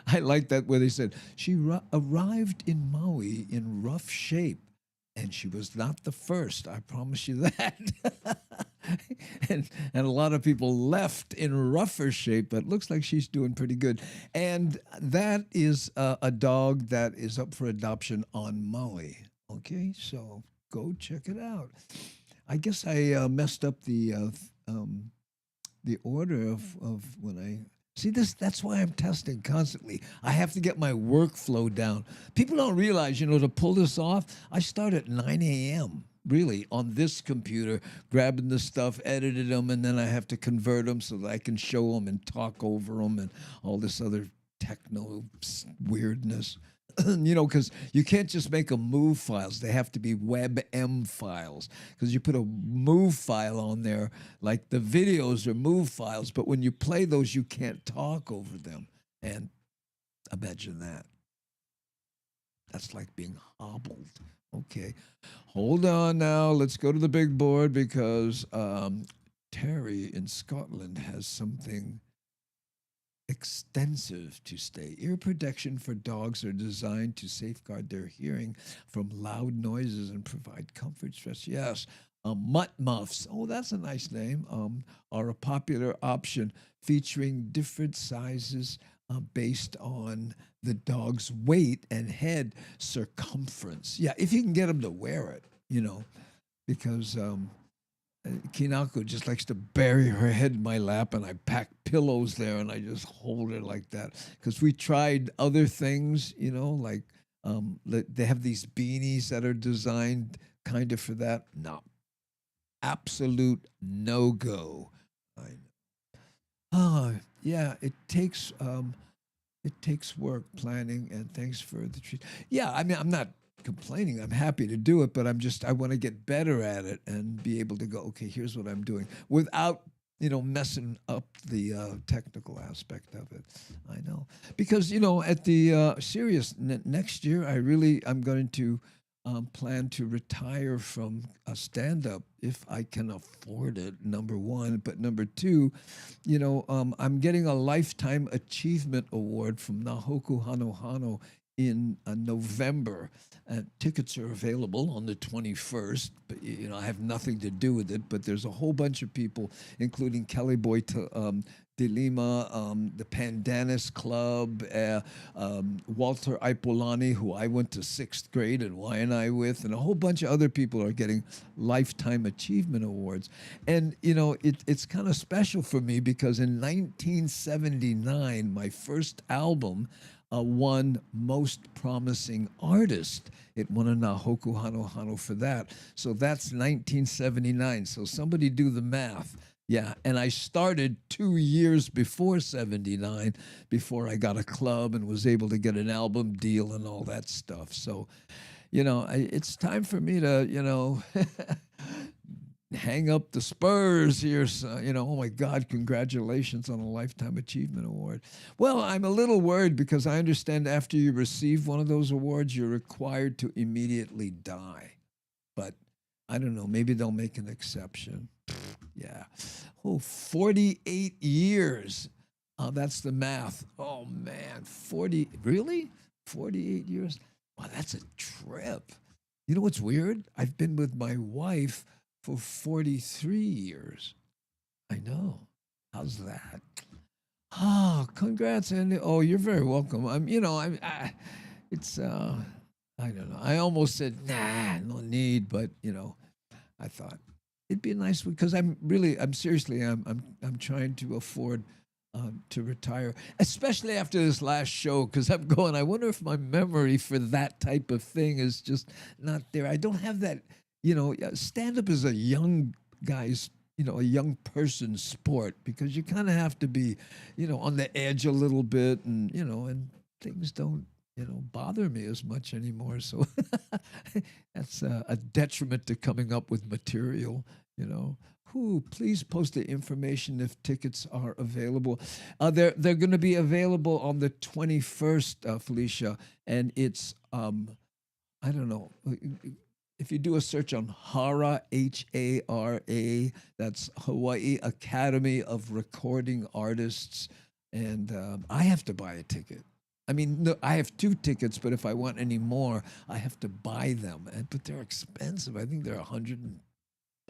I like that where they said she arrived in Maui in rough shape, and she was not the first. I promise you that. and a lot of people left in rougher shape, but it looks like she's doing pretty good. And that is a dog that is up for adoption on Maui. Okay, so go check it out. I guess I messed up the order of when I see this. That's why I'm testing constantly. I have to get my workflow down. People don't realize, to pull this off, I start at 9 a.m. really on this computer, grabbing the stuff, edited them, and then I have to convert them so that I can show them and talk over them and all this other techno weirdness. Because you can't just make them MOV files. They have to be WebM files. Because you put a MOV file on there, like the videos are MOV files, but when you play those, you can't talk over them. And imagine that. That's like being hobbled Okay. Hold on now. Let's go to the big board because Terry in Scotland has something extensive to say. Ear protection for dogs are designed to safeguard their hearing from loud noises and provide comfort stress. Yes. Mutt muffs, oh, that's a nice name, are a popular option featuring different sizes based on the dog's weight and head circumference. Yeah, if you can get them to wear it, because Kinako just likes to bury her head in my lap, and I pack pillows there, and I just hold her like that. Because we tried other things, like they have these beanies that are designed kind of for that. No, absolute no go. I know. Oh, yeah, it takes work planning, and thanks for the treat. Yeah, I mean, I'm not complaining. I'm happy to do it, but I want to get better at it and be able to go, okay, here's what I'm doing without, messing up the technical aspect of it. I know. Because, at the serious next year, I'm going to plan to retire from a stand up if I can afford it, number one. But number two, I'm getting a Lifetime Achievement Award from Nahoku Hano in November. Tickets are available on the 21st, but I have nothing to do with it. But there's a whole bunch of people, including Kelly Boy De Lima, the Pandanus Club, Walter Ipolani, who I went to sixth grade at YNI with, and a whole bunch of other people are getting Lifetime Achievement Awards. And, it's kind of special for me because in 1979, my first album won Most Promising Artist. It won a Nahoku Hano for that. So that's 1979. So somebody do the math. Yeah, and I started 2 years before 79, before I got a club and was able to get an album deal and all that stuff. So, it's time for me to, hang up the spurs here. So, oh my God, congratulations on a Lifetime Achievement Award. Well, I'm a little worried because I understand after you receive one of those awards, you're required to immediately die. But I don't know, maybe they'll make an exception. Yeah. Oh, 48 years. That's the math. Oh, man. 40, really? 48 years? Wow, that's a trip. You know what's weird? I've been with my wife for 43 years. I know. How's that? Oh, congrats, Andy. Oh, you're very welcome. It's, I don't know. I almost said, nah, no need, but, I thought it'd be a nice one because I'm seriously, I'm trying to afford to retire, especially after this last show, because I'm going, I wonder if my memory for that type of thing is just not there. I don't have that, stand up is a young guy's, a young person's sport because you kind of have to be, on the edge a little bit and things don't, bother me as much anymore. So that's a detriment to coming up with material, Who please post the information if tickets are available. They're going to be available on the 21st, Felicia, and it's I don't know. If you do a search on HARA, HARA, that's Hawaii Academy of Recording Artists, and I have to buy a ticket. I mean, no, I have 2 tickets, but if I want any more, I have to buy them. But they're expensive. I think they're $100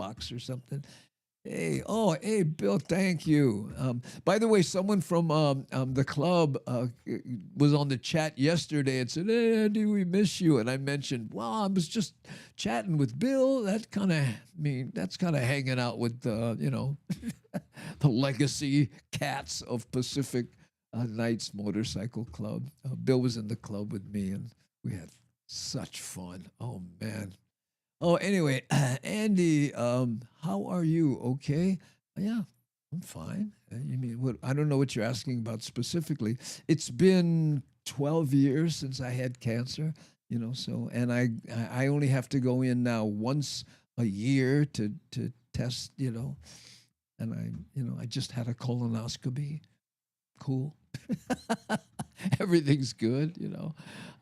or something. Hey, Bill, thank you. By the way, someone from the club was on the chat yesterday and said, hey, Andy, we miss you. And I mentioned, well, I was just chatting with Bill. That's kind of hanging out with, the legacy cats of Pacific Knights Motorcycle Club. Bill was in the club with me, and we had such fun. Oh, man. Oh, anyway, Andy, how are you? Okay. Yeah, I'm fine. You mean what? I don't know what you're asking about specifically. It's been 12 years since I had cancer, so, and I only have to go in now once a year to test, and I just had a colonoscopy. Cool. Everything's good, you know.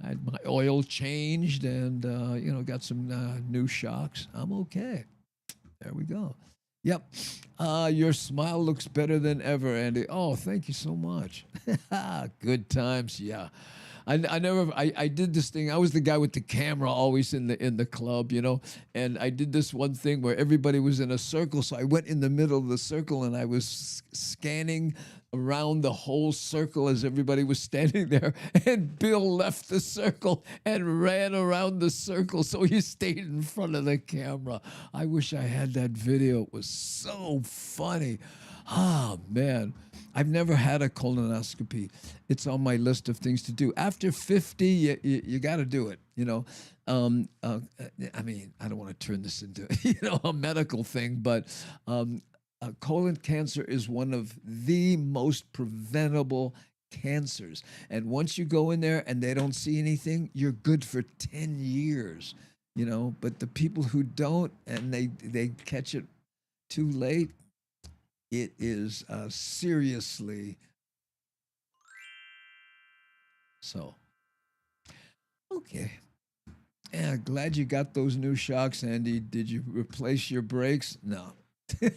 I had my oil changed and, you know, got some new shocks. I'm okay. There we go. Yep. Your smile looks better than ever, Andy. Oh, thank you so much. Good times. Yeah. I did this thing. I was the guy with the camera always in the club, you know, and I did this one thing where everybody was in a circle. So I went in the middle of the circle and I was scanning around the whole circle as everybody was standing there. And Bill left the circle and ran around the circle. So he stayed in front of the camera. I wish I had that video. It was so funny. Ah, man. I've never had a colonoscopy. It's on my list of things to do. After 50, you got to do it, you know. I mean, I don't want to turn this into, you know, a medical thing, but colon cancer is one of the most preventable cancers. And once you go in there and they don't see anything, you're good for 10 years, you know. But the people who don't and they catch it too late, it is seriously so. Okay. Yeah, glad you got those new shocks, Andy. Did you replace your brakes? No. We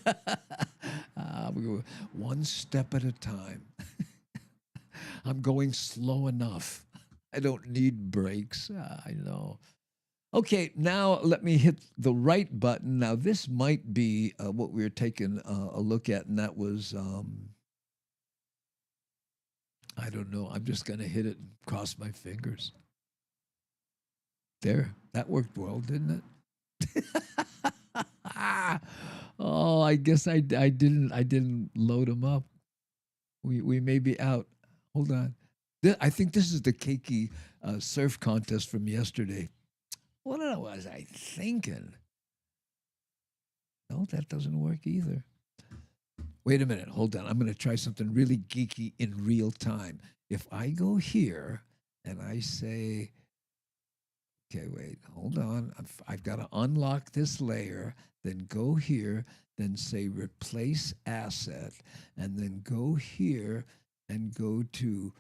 go one step at a time. I'm going slow enough. I don't need brakes. I know. Okay, now let me hit the right button. Now, this might be what we were taking a look at, and that was, I don't know. I'm just going to hit it and cross my fingers. There, that worked well, didn't it? Oh, I guess I didn't load them up. We may be out. Hold on. I think this is the Keiki surf contest from yesterday. What was I thinking? No, that doesn't work either. Wait a minute. Hold on. I'm going to try something really geeky in real time. If I go here and I say, okay, wait, hold on. I've got to unlock this layer, then go here, then say replace asset, and then go here and go to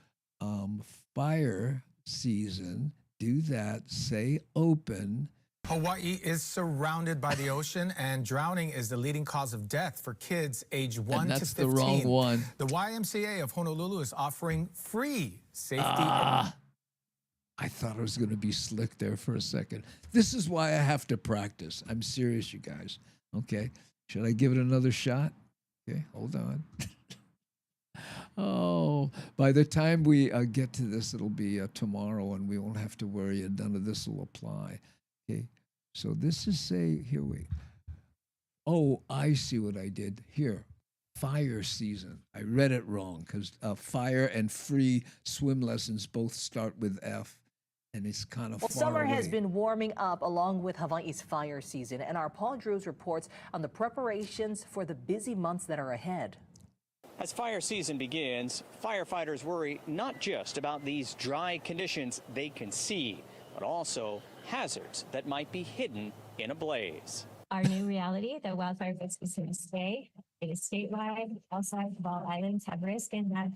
fire season. Do that, say open. Hawaii is surrounded by the ocean, and drowning is the leading cause of death for kids age 1 to 15. That's the wrong one. The YMCA of Honolulu is offering free safety. I thought I was going to be slick there for a second. This is why I have to practice. I'm serious, you guys. Okay. Should I give it another shot? Okay, hold on. Oh, by the time we get to this, it'll be tomorrow, and we won't have to worry, and none of this will apply. Okay, so this is here, wait. Oh, I see what I did. Here, fire season. I read it wrong because fire and free swim lessons both start with F, and it's kind of far summer away. has been warming up along with Hawaii's fire season, and our Paul Drews reports on the preparations for the busy months that are ahead. As fire season begins, firefighters worry not just about these dry conditions they can see, but also hazards that might be hidden in a blaze. Our new reality, the wildfire risk is here to stay. It is statewide. Outside of all islands have risk, and that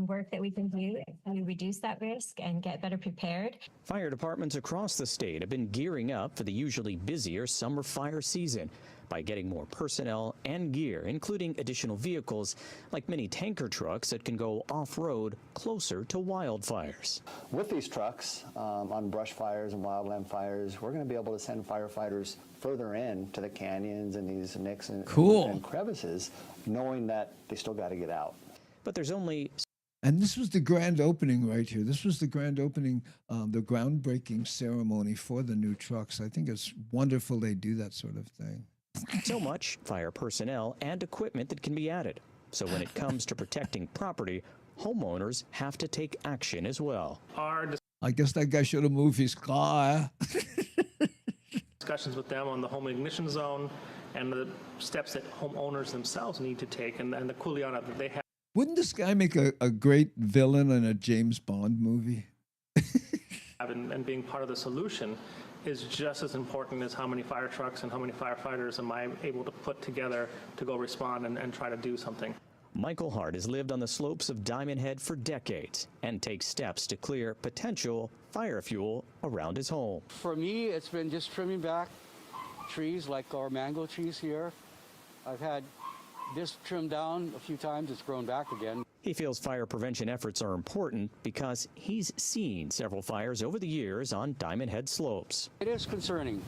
work that we can do to reduce that risk and get better prepared. Fire departments across the state have been gearing up for the usually busier summer fire season by getting more personnel and gear, including additional vehicles like mini tanker trucks that can go off-road closer to wildfires. With these trucks on brush fires and wildland fires, we're going to be able to send firefighters further in to the canyons and these nicks and crevices, knowing that they still got to get out. But there's only... And this was the grand opening right here. This was the grand opening, the groundbreaking ceremony for the new trucks. I think it's wonderful they do that sort of thing. So much fire personnel and equipment that can be added. So when it comes to protecting property, homeowners have to take action as well. I guess that guy should have moved his car. Discussions with them on the home ignition zone and the steps that homeowners themselves need to take and the kuleana that they have. Wouldn't this guy make a great villain in a James Bond movie? And being part of the solution is just as important as how many fire trucks and how many firefighters am I able to put together to go respond and try to do something. Michael Hart has lived on the slopes of Diamond Head for decades and takes steps to clear potential fire fuel around his home. For me, it's been just trimming back trees like our mango trees here. I've had this trimmed down a few times. It's grown back again. He feels fire prevention efforts are important because he's seen several fires over the years on Diamond Head slopes. It is concerning.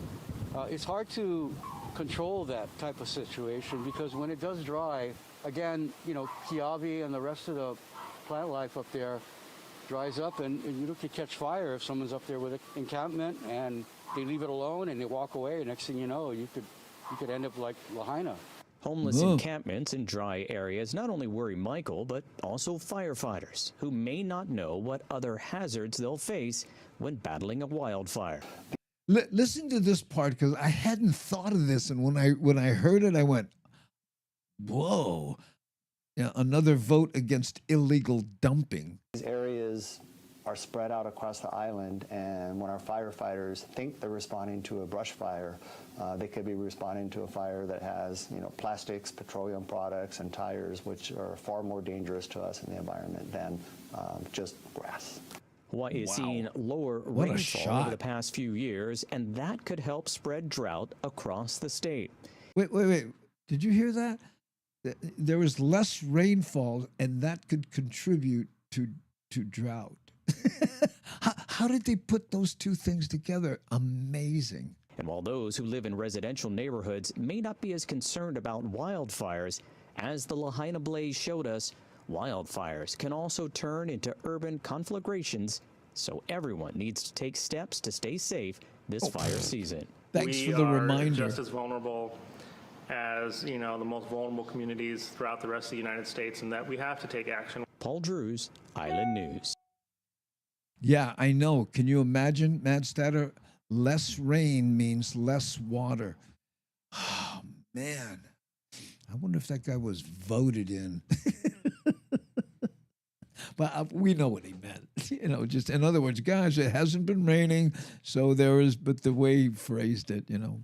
It's hard to control that type of situation because when it does dry, again, you know, Kiavi and the rest of the plant life up there dries up and you could catch fire if someone's up there with an encampment and they leave it alone and they walk away. Next thing you know, you could end up like Lahaina. Homeless encampments in dry areas not only worry Michael, but also firefighters who may not know what other hazards they'll face when battling a wildfire. Listen to this part, because I hadn't thought of this, and when I heard it, I went, "Whoa!" Yeah, another vote against illegal dumping. These areas are spread out across the island, and when our firefighters think they're responding to a brush fire, they could be responding to a fire that has, you know, plastics, petroleum products, and tires, which are far more dangerous to us in the environment than just grass. Hawaii has seen lower What a rainfall shot. over the past few years, and that could help spread drought across the state. Wait. Did you hear that? There was less rainfall, and that could contribute to drought. How did they put those two things together? Amazing. And while those who live in residential neighborhoods may not be as concerned about wildfires, as the Lahaina blaze showed us, wildfires can also turn into urban conflagrations, so everyone needs to take steps to stay safe this fire season. Thanks for the reminder. We are just as vulnerable as, you know, the most vulnerable communities throughout the rest of the United States, and that we have to take action. Paul Drews, Island News. Yeah, I know. Can you imagine, Matt Statter? Less rain means less water. Oh, man. I wonder if that guy was voted in. But we know what he meant. You know, just in other words, guys, it hasn't been raining, so there is, but the way he phrased it, you know.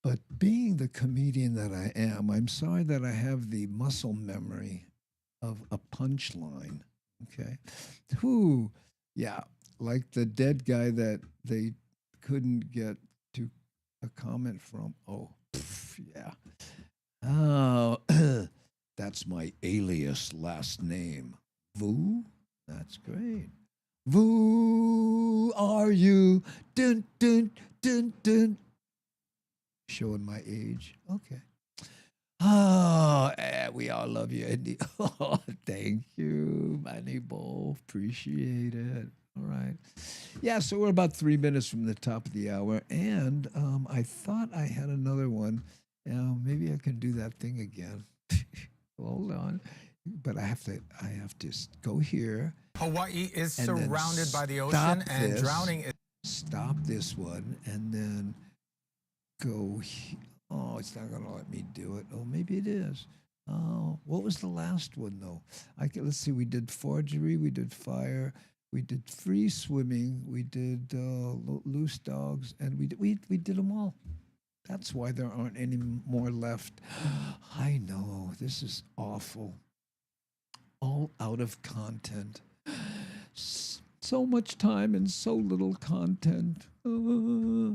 But being the comedian that I am, I'm sorry that I have the muscle memory of a punchline. Okay. Who, yeah, like the dead guy that they couldn't get to a comment from. Oh, yeah. Oh, that's my alias last name. Vu? That's great. Vu are you? Dun, dun, dun, dun. Showing my age. Okay. Oh, we all love you, Andy. Oh, thank you, Manny Bo. Appreciate it. All right. Yeah, so we're about 3 minutes from the top of the hour, and I thought I had another one. Maybe I can do that thing again. Hold on. But I have to go here. Hawaii is and then surrounded by the stop ocean, and this, drowning is. Stop this one, and then go. Oh, it's not going to let me do it. Oh, maybe it is. Oh, what was the last one though? Let's see. We did forgery. We did fire. We did free swimming. We did loose dogs, and we did them all. That's why there aren't any more left. I know, this is awful. All out of content. So much time and so little content.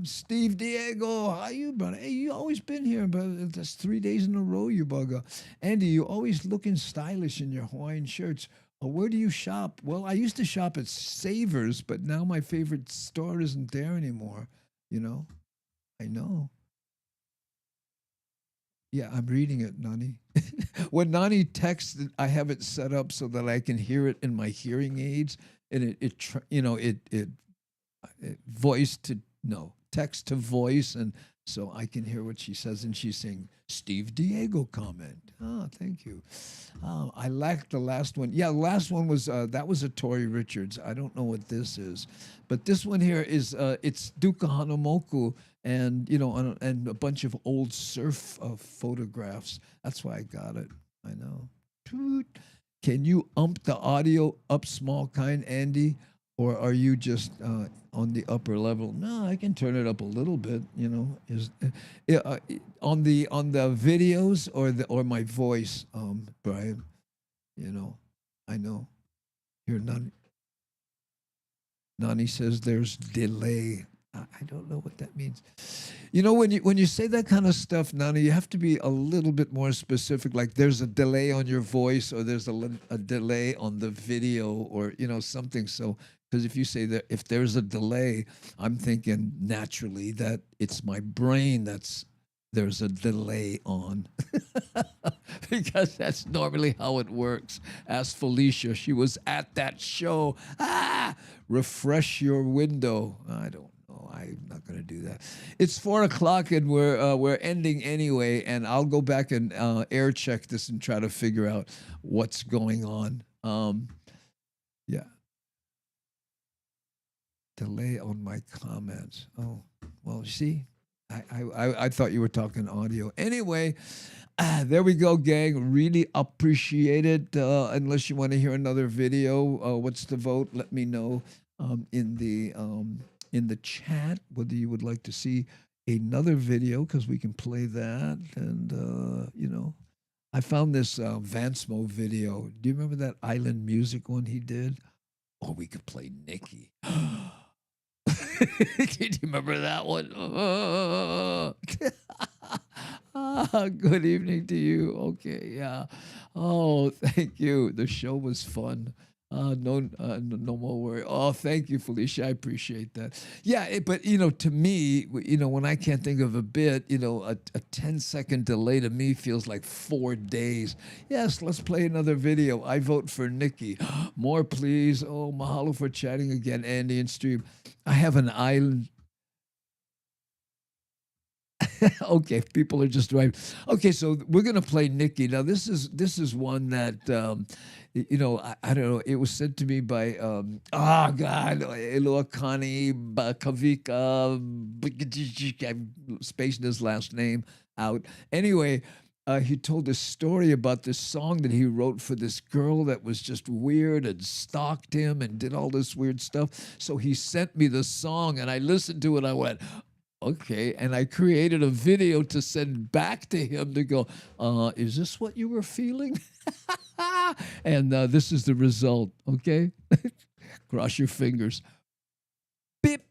Steve Diego, how you, brother? Hey, you always been here, but that's 3 days in a row, you bugger. Andy, you always looking stylish in your Hawaiian shirts. Where do you shop? Well, I used to shop at Savers, but now my favorite store isn't there anymore. You know? I know. Yeah, I'm reading it, Nani. When Nani texts, I have it set up so that I can hear it in my hearing aids, and it voice to text to voice, and so I can hear what she says, and she's saying Steve Diego comment. Oh, thank you. I liked the last one. Yeah, the last one was that was a Tori Richards. I don't know what this is, but this one here is it's Duka Hanamoku, and and a bunch of old surf photographs. That's why I got it. I know. Toot. Can you ump the audio up small kind, Andy? or are you just on the upper level? No, I can turn it up a little bit. You know, on the videos or my voice, Brian. You know, I know. Here, Nani says there's delay. I don't know what that means. You know, when you say that kind of stuff, Nani, you have to be a little bit more specific. Like there's a delay on your voice, or there's a delay on the video, or something. So, because if you say that if there's a delay, I'm thinking naturally that it's my brain there's a delay on. Because that's normally how it works. Ask Felicia. She was at that show. Refresh your window. I don't know. I'm not going to do that. It's 4:00 and we're ending anyway. And I'll go back and air check this and try to figure out what's going on. Yeah. Delay on my comments. Oh, well, see, I thought you were talking audio. Anyway, there we go, gang. Really appreciate it. Unless you want to hear another video, what's the vote? Let me know in the chat whether you would like to see another video, because we can play that. And I found this Vansmo video. Do you remember that island music one he did? Or we could play Nikki. Did you remember that one? Good evening to you. Okay, yeah. Oh, thank you. The show was fun. No more worry. Oh, thank you, Felicia. I appreciate that. Yeah, but to me, when I can't think of a bit, a 10-second delay to me feels like 4 days. Yes, let's play another video. I vote for Nikki. More, please. Oh, mahalo for chatting again, Andy and Stream. I have an island. Okay, people are just driving. Okay, so we're gonna play Nikki. Now this is one that I don't know. It was sent to me by God, Eloakani Kavika. I'm spacing his last name out. Anyway, he told a story about this song that he wrote for this girl that was just weird and stalked him and did all this weird stuff. So he sent me the song, and I listened to it. I went, okay, and I created a video to send back to him to go, is this what you were feeling? And this is the result, okay? Cross your fingers. Beep.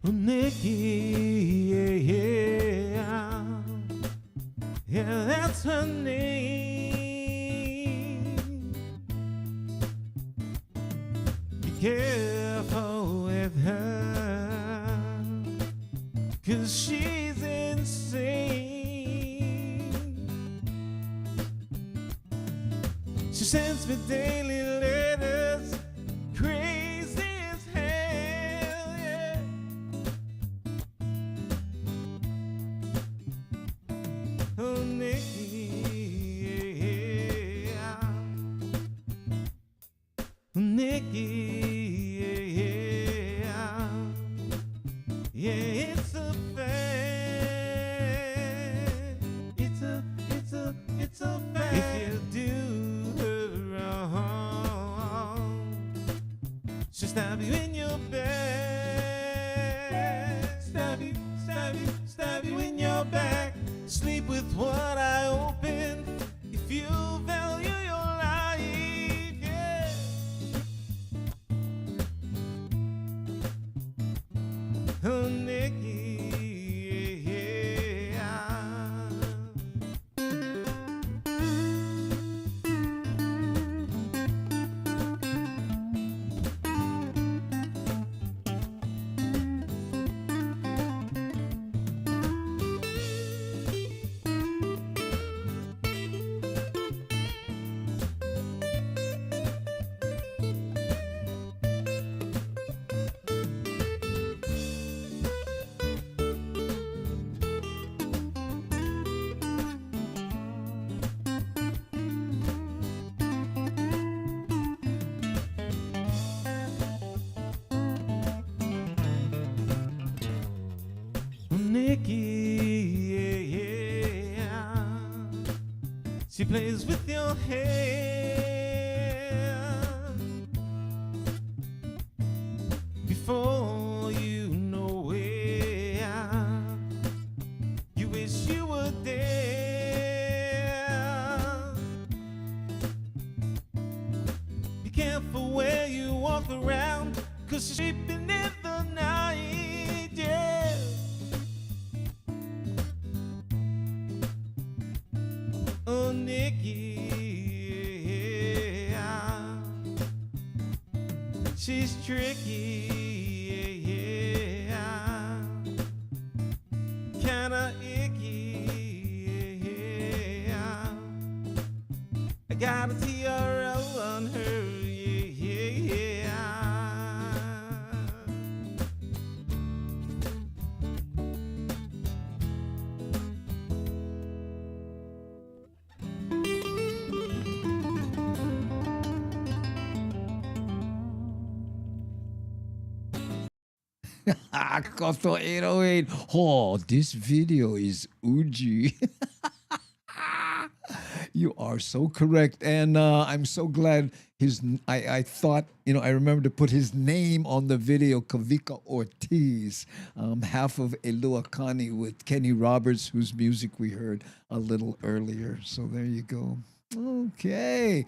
Nikki, yeah, that's her name. Be careful with her, 'cause she's insane. She sends me daily letters, crazy as hell, yeah. Oh, Nikki, Nikki, yeah, it's a fact. It's a fact. If you do her wrong, she'll stab you in your back. Stab you in your back. Sleep with one eye open if you value your life, yeah. Oh, Nikki, yeah. She plays with your hair before you know it. You wish you were there. Be careful where you walk around, 'cause she's sleeping in the night, yeah. Oh, Nikki, yeah. She's tricky, yeah. Kinda icky, yeah. I got a tiara on her, yeah. Koto 808. Oh, this video is Uji. You are so correct, and I'm so glad I thought, I remember to put his name on the video, Kavika Ortiz, half of Eluakani with Kenny Roberts, whose music we heard a little earlier. So there you go. Okay.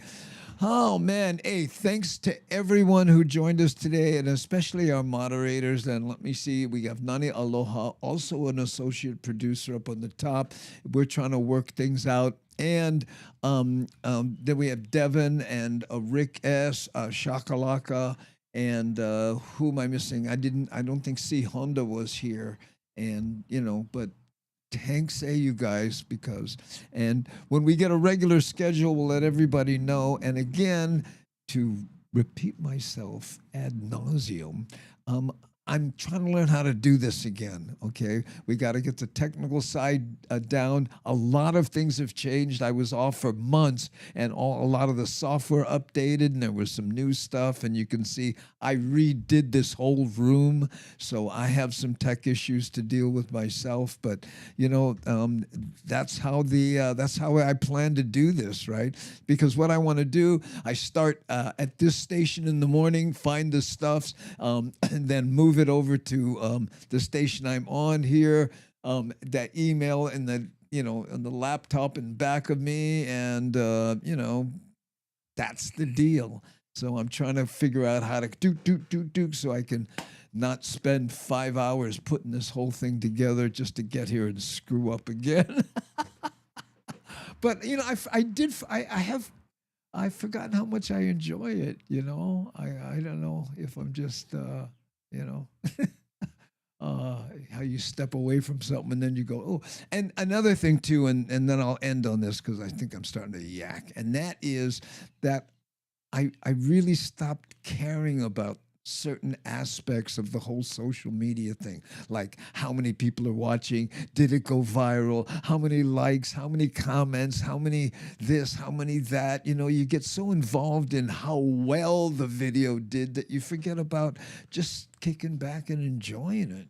Oh, man. Hey, thanks to everyone who joined us today, and especially our moderators. And let me see, we have Nani Aloha, also an associate producer up on the top. We're trying to work things out. And then we have Devin and Rick S, Shakalaka, and who am I missing? I don't think C Honda was here. And, but thanks, you guys, and when we get a regular schedule, we'll let everybody know. And again, to repeat myself ad nauseum, I'm trying to learn how to do this again, okay? We got to get the technical side down. A lot of things have changed. I was off for months, and a lot of the software updated, and there was some new stuff, and you can see I redid this whole room, so I have some tech issues to deal with myself, but, that's how I plan to do this, right? Because what I want to do, I start at this station in the morning, find the stuffs, and then move it over to the station I'm on here, that email and on the laptop in back of me, and that's the deal. So I'm trying to figure out how to do so I can not spend 5 hours putting this whole thing together just to get here and screw up again. But I've forgotten how much I enjoy it. I don't know if I'm just how you step away from something and then you go, oh. And another thing too, and then I'll end on this because I think I'm starting to yak, and that is that I really stopped caring about certain aspects of the whole social media thing, like how many people are watching, did it go viral, how many likes, how many comments, how many this, how many that. You get so involved in how well the video did that you forget about just kicking back and enjoying it,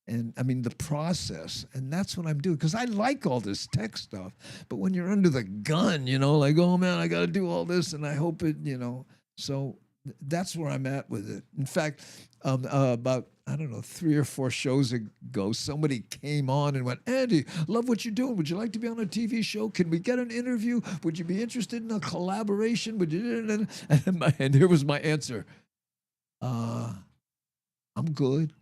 and I mean the process. And that's what I'm doing, because I like all this tech stuff, but when you're under the gun, like, oh man, I got to do all this, and I hope it, so that's where I'm at with it. In fact, about, I don't know, 3 or 4 shows ago, somebody came on and went, Andy, love what you're doing. Would you like to be on a TV show? Can we get an interview? Would you be interested in a collaboration? Would you? And here was my answer. I'm good.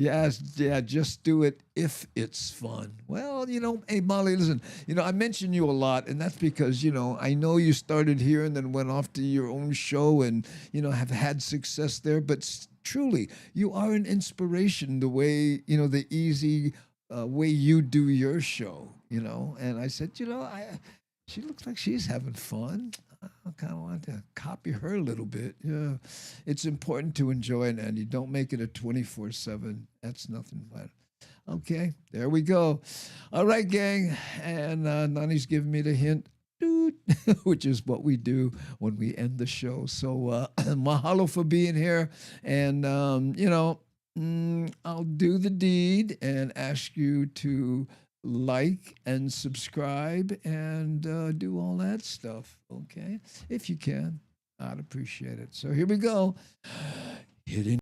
Yes, yeah, just do it if it's fun. Well, hey, Molly, listen, I mention you a lot, and that's because, I know you started here and then went off to your own show and, have had success there, but truly, you are an inspiration the way, the easy way you do your show, and I said, she looks like she's having fun. I kind of want to copy her a little bit. Yeah, it's important to enjoy it, and you don't make it a 24/7. That's nothing but. Okay, there we go. All right, gang, and Nani's giving me the hint, dude, which is what we do when we end the show. So mahalo for being here, and I'll do the deed and ask you to like and subscribe and do all that stuff. Okay, if you can, I'd appreciate it. So here we go. Hidden